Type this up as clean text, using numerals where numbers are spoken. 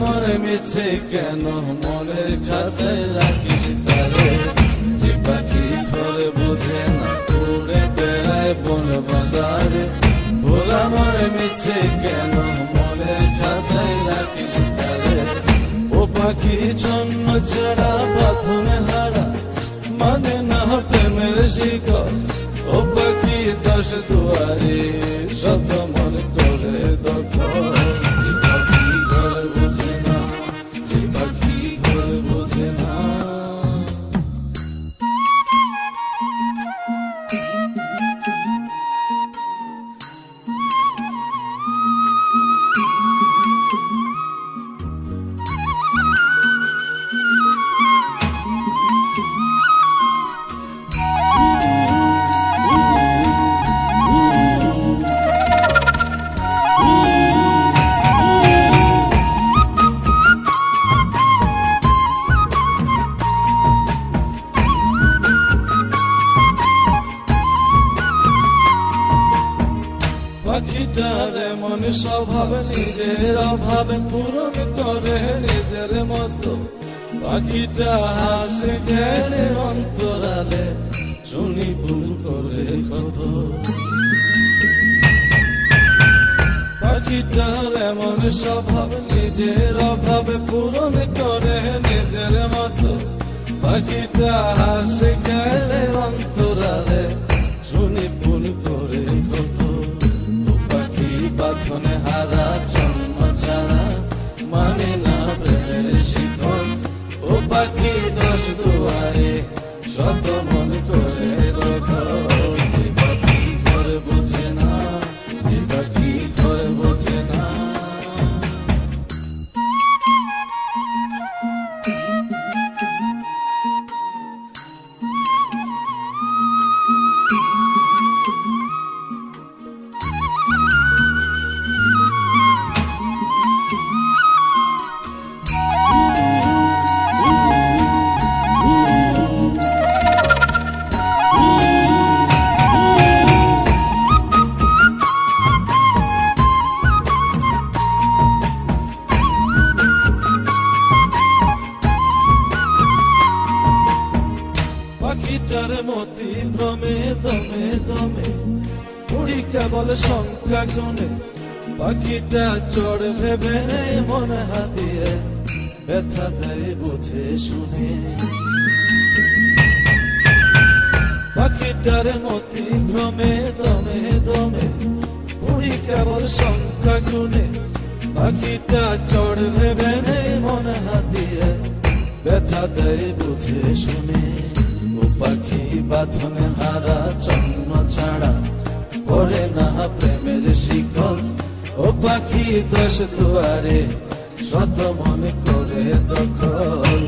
মনে মিছে কেন মনের খাঁচায় রাখিস তারে, যে পাখি ঘরে বোঝে না উড়ে বেড়ায় বন বাজারে। ভোলা মনে মিছে কেন মনের খাঁচায় রাখিস তারে, ও পাখি ছন্ন ছাড়া বাঁধনে হারা মানে না প্রেমের শিকল। ও পাখি দশ দুয়ারে শত মন করে দখল, যে পাখি ঘরে বোঝে না, যে পাখি ঘরে বোঝে না। পাখিটার এমন স্বভাব নিজের অভাবে পূরণ করে নিজের মতো। পাখিটা হাসে গেলে অন্তরালে শুনি ভুল করে কত। পাখিটার এমন স্বভাব নিজের অভাবে পূরণ করে নিজের মতো। পাখিটা হাসে গেলে অন্তরালে শুনি ভুল করে কত। বাঁধনে হারা জন্ম ছাড়া মানে না প্রেমের শিকল। ও পাখি দশ দুয়ারে শত মন করে দখল, যে পাখি ঘরে বোঝে না, যে পাখি ঘরে বোঝে না। পাখিটার মতি ভ্রমে দমে দমে উড়ি কেবল শঙ্কা গুনে। পাখিটা চড় ভেবে মন হাতিয়ে ব্যথা দেয় বুঝে শুনে। পাখিটার মতি ভ্রমে দমে দমে উড়ি কেবল শঙ্কা গুনে। পাখিটা চড় ভেবে মন হাতিয়ে ব্যথা দেয় বুঝে শুনে। ও পাখি বাঁধনে হারা জন্ম ছাড়া পড়ে না প্রেমের শিকল। ও পাখি দশ দুয়ারে শত মন করে দখল।